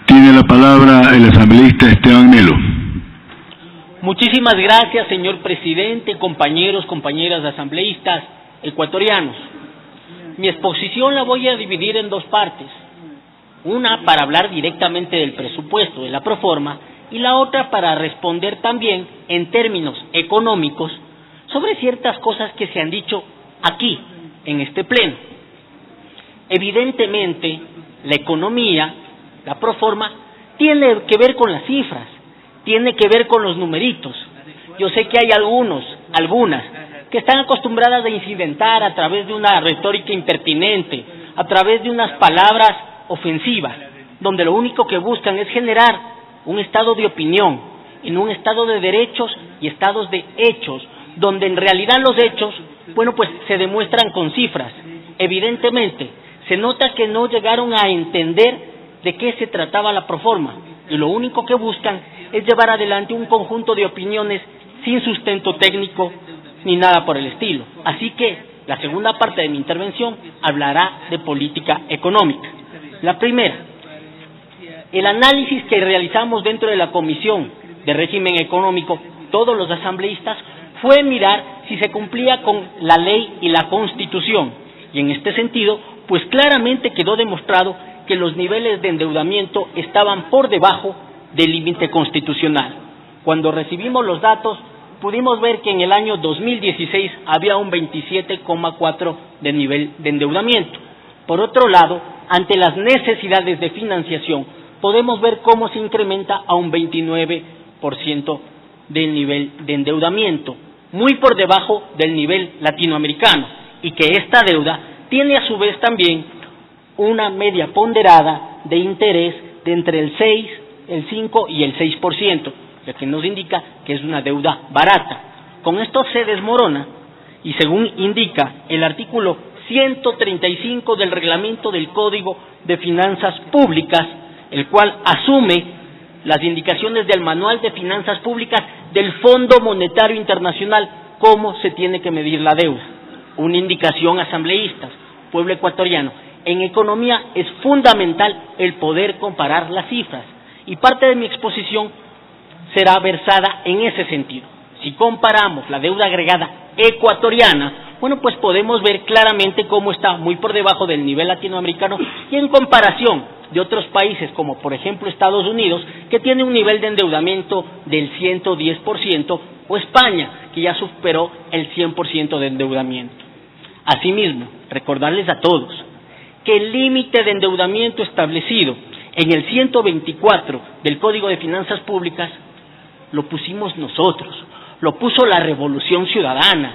Tiene la palabra el asambleísta Esteban Melo. Muchísimas gracias, señor presidente, compañeros, compañeras asambleístas ecuatorianos. Mi exposición la voy a dividir en dos partes. Una para hablar directamente del presupuesto de la Proforma y la otra para responder también en términos económicos sobre ciertas cosas que se han dicho aquí, en este pleno. Evidentemente, la economía, la Proforma, tiene que ver con las cifras, tiene que ver con los numeritos. Yo sé que hay algunas, que están acostumbradas a incidentar a través de una retórica impertinente, a través de unas palabras ofensivas, donde lo único que buscan es generar un estado de opinión, en un estado de derechos y estados de hechos, donde en realidad los hechos, bueno, pues se demuestran con cifras. Evidentemente, se nota que no llegaron a entender de qué se trataba la Proforma, y lo único que buscan es llevar adelante un conjunto de opiniones sin sustento técnico ni nada por el estilo. Así que la segunda parte de mi intervención hablará de política económica. La primera, el análisis que realizamos dentro de la Comisión de Régimen Económico, todos los asambleístas, fue mirar si se cumplía con la ley y la Constitución. Y en este sentido, pues claramente quedó demostrado que los niveles de endeudamiento estaban por debajo del límite constitucional. Cuando recibimos los datos, pudimos ver que en el año 2016 había un 27,4% de nivel de endeudamiento. Por otro lado, ante las necesidades de financiación, podemos ver cómo se incrementa a un 29% del nivel de endeudamiento, muy por debajo del nivel latinoamericano, y que esta deuda tiene a su vez también una media ponderada de interés de entre el 6, el 5 y el 6%, lo que nos indica que es una deuda barata. Con esto se desmorona, y según indica el artículo 135 del reglamento del Código de Finanzas Públicas, el cual asume las indicaciones del Manual de Finanzas Públicas del Fondo Monetario Internacional, cómo se tiene que medir la deuda. Una indicación, asambleístas, pueblo ecuatoriano, en economía es fundamental el poder comparar las cifras, y parte de mi exposición será versada en ese sentido. Si comparamos la deuda agregada ecuatoriana, bueno, pues podemos ver claramente cómo está muy por debajo del nivel latinoamericano y en comparación de otros países como por ejemplo Estados Unidos, que tiene un nivel de endeudamiento del 110%, o España, que ya superó el 100% de endeudamiento. Asimismo, recordarles a todos que el límite de endeudamiento establecido en el 124 del Código de Finanzas Públicas lo pusimos nosotros, lo puso la Revolución Ciudadana.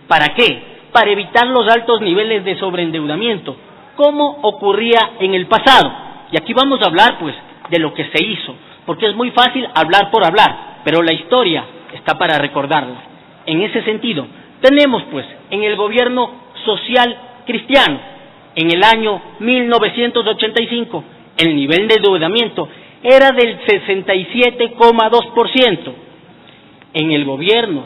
¿Para qué? Para evitar los altos niveles de sobreendeudamiento, como ocurría en el pasado. Y aquí vamos a hablar, pues, de lo que se hizo, porque es muy fácil hablar por hablar, pero la historia está para recordarla. En ese sentido, tenemos, pues, en el gobierno social cristiano, en el año 1985, el nivel de endeudamiento era del 67,2%. En el gobierno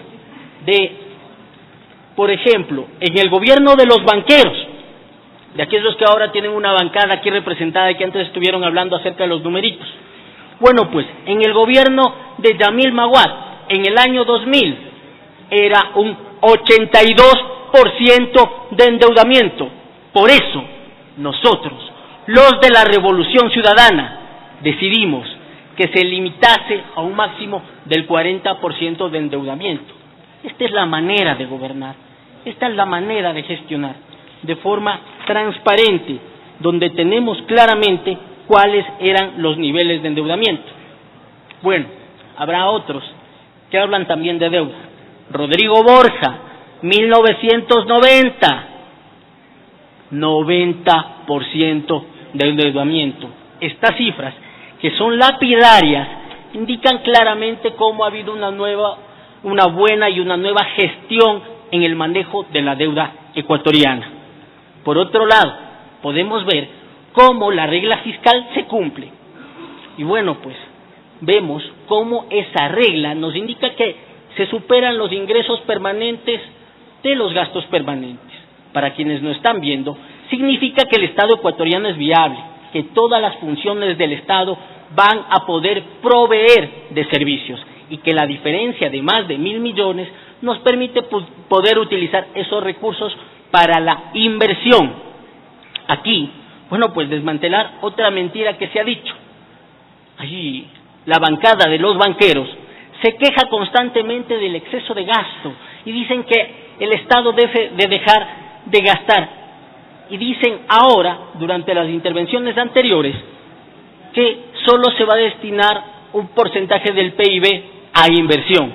por ejemplo, en el gobierno de los banqueros, de aquellos que ahora tienen una bancada aquí representada y que antes estuvieron hablando acerca de los numeritos. Bueno, pues, en el gobierno de Yamil Maguad, en el año 2000, era un 82% de endeudamiento. Por eso, nosotros, los de la Revolución Ciudadana, decidimos que se limitase a un máximo del 40% de endeudamiento. Esta es la manera de gobernar, esta es la manera de gestionar, de forma transparente, donde tenemos claramente cuáles eran los niveles de endeudamiento. Bueno, habrá otros que hablan también de deuda. Rodrigo Borja, 1990, 90% de endeudamiento. Estas cifras, que son lapidarias, indican claramente cómo ha habido una buena y una nueva gestión en el manejo de la deuda ecuatoriana. Por otro lado, podemos ver cómo la regla fiscal se cumple. Y bueno, pues vemos cómo esa regla nos indica que se superan los ingresos permanentes de los gastos permanentes. Para quienes no están viendo, significa que el Estado ecuatoriano es viable, que todas las funciones del Estado van a poder proveer de servicios y que la diferencia de más de 1.000 millones nos permite poder utilizar esos recursos para la inversión. Aquí, bueno, pues desmantelar otra mentira que se ha dicho. Allí, la bancada de los banqueros se queja constantemente del exceso de gasto y dicen que el Estado debe de dejar de gastar. Y dicen ahora, durante las intervenciones anteriores, que solo se va a destinar un porcentaje del PIB a inversión.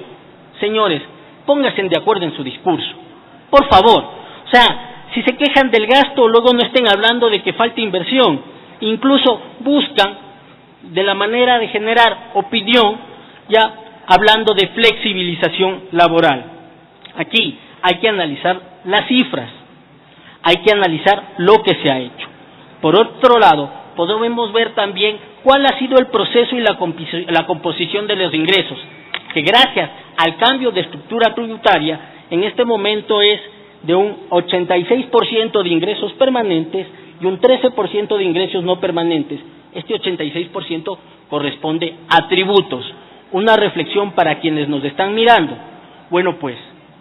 Señores, pónganse de acuerdo en su discurso, por favor. O sea, si se quejan del gasto, luego no estén hablando de que falta inversión. Incluso buscan de la manera de generar opinión, ya hablando de flexibilización laboral. Aquí hay que analizar las cifras, hay que analizar lo que se ha hecho. Por otro lado, podemos ver también cuál ha sido el proceso y la composición de los ingresos, que gracias al cambio de estructura tributaria, en este momento es de un 86% de ingresos permanentes y un 13% de ingresos no permanentes. Este 86% corresponde a tributos. Una reflexión para quienes nos están mirando. Bueno, pues,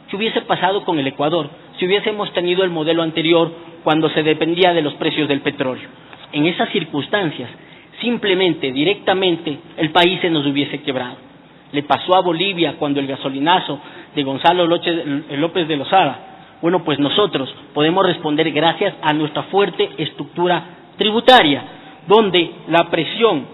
¿qué hubiese pasado con el Ecuador si hubiésemos tenido el modelo anterior cuando se dependía de los precios del petróleo? En esas circunstancias, simplemente, directamente, el país se nos hubiese quebrado. Le pasó a Bolivia cuando el gasolinazo de Gonzalo López de Lozada. Bueno, pues nosotros podemos responder gracias a nuestra fuerte estructura tributaria, donde la presión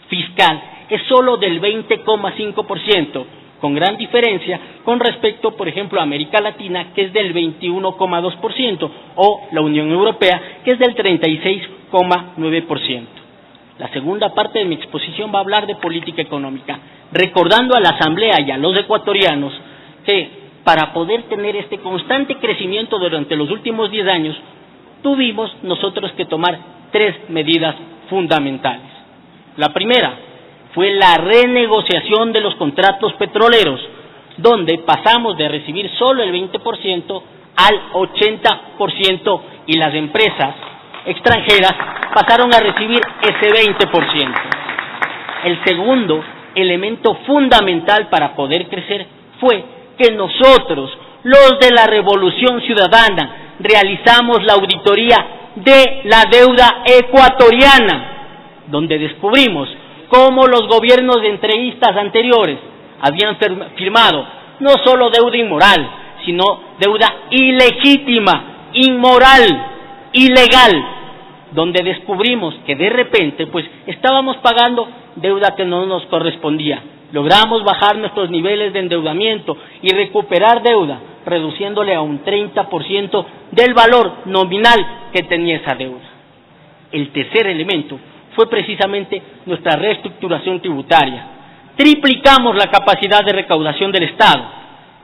fiscal es solo del 20,5%, con gran diferencia con respecto, por ejemplo, a América Latina, que es del 21,2%, o la Unión Europea, que es del 36,9%. La segunda parte de mi exposición va a hablar de política económica, recordando a la Asamblea y a los ecuatorianos que para poder tener este constante crecimiento durante los últimos 10 años, tuvimos nosotros que tomar 3 medidas fundamentales. La primera fue la renegociación de los contratos petroleros, donde pasamos de recibir solo el 20% al 80% y las empresas extranjeras pasaron a recibir ese 20%. El segundo elemento fundamental para poder crecer fue que nosotros, los de la Revolución Ciudadana, realizamos la auditoría de la deuda ecuatoriana, donde descubrimos cómo los gobiernos de entreguistas anteriores habían firmado no solo deuda inmoral, sino deuda ilegítima, inmoral, ilegal, donde descubrimos que de repente pues estábamos pagando deuda que no nos correspondía. Logramos bajar nuestros niveles de endeudamiento y recuperar deuda, reduciéndole a un 30% del valor nominal que tenía esa deuda. El tercer elemento fue precisamente nuestra reestructuración tributaria. Triplicamos la capacidad de recaudación del Estado.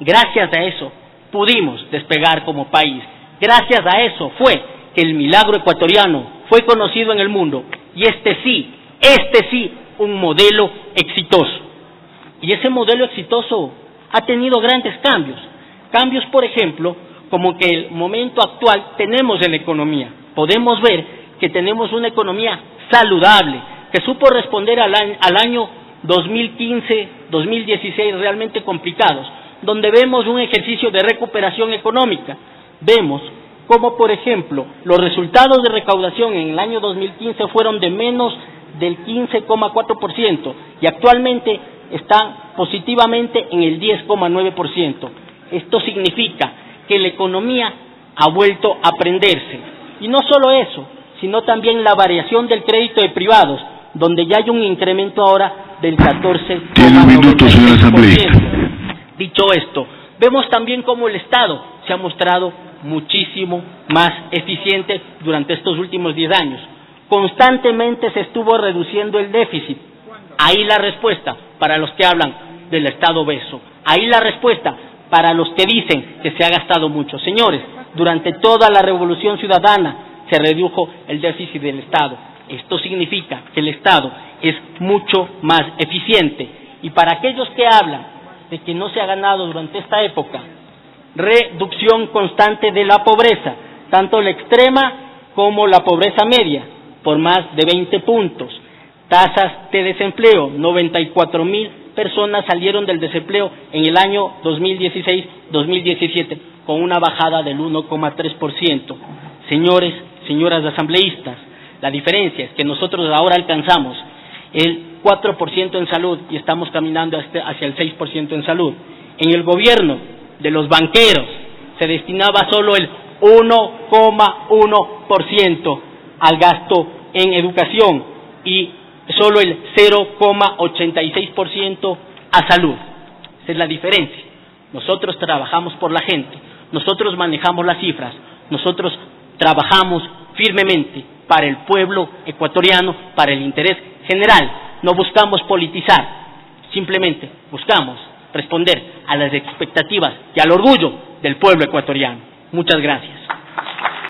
Gracias a eso pudimos despegar como país. Gracias a eso fue que el milagro ecuatoriano fue conocido en el mundo. Y este sí, un modelo exitoso. Y ese modelo exitoso ha tenido grandes cambios. Cambios, por ejemplo, como que el momento actual tenemos en la economía. Podemos ver que tenemos una economía saludable, que supo responder al año 2015, 2016 realmente complicados, donde vemos un ejercicio de recuperación económica. Vemos como, por ejemplo, los resultados de recaudación en el año 2015 fueron de menos del 15,4% y actualmente están positivamente en el 10,9%. Esto significa que la economía ha vuelto a prenderse. Y no solo eso, sino también la variación del crédito de privados, donde ya hay un incremento ahora del 14,9%. Tiene un minuto, señor asambleísta. Dicho esto, vemos también cómo el Estado se ha mostrado muchísimo más eficiente durante estos últimos 10 años. Constantemente se estuvo reduciendo el déficit. Ahí la respuesta para los que hablan del Estado obeso. Ahí la respuesta para los que dicen que se ha gastado mucho. Señores, durante toda la Revolución Ciudadana se redujo el déficit del Estado. Esto significa que el Estado es mucho más eficiente. Y para aquellos que hablan de que no se ha ganado durante esta época, reducción constante de la pobreza, tanto la extrema como la pobreza media, por más de 20 puntos. Tasas de desempleo, 94,000 personas salieron del desempleo en el año 2016-2017, con una bajada del 1,3%. Señores, señoras asambleístas, la diferencia es que nosotros ahora alcanzamos el 4% en salud y estamos caminando hacia el 6% en salud. En el gobierno de los banqueros se destinaba solo el 1,1% al gasto en educación y solo el 0,86% a salud. Esa es la diferencia. Nosotros trabajamos por la gente, nosotros manejamos las cifras, nosotros trabajamos firmemente para el pueblo ecuatoriano, para el interés general. No buscamos politizar, simplemente buscamos responder a las expectativas y al orgullo del pueblo ecuatoriano. Muchas gracias.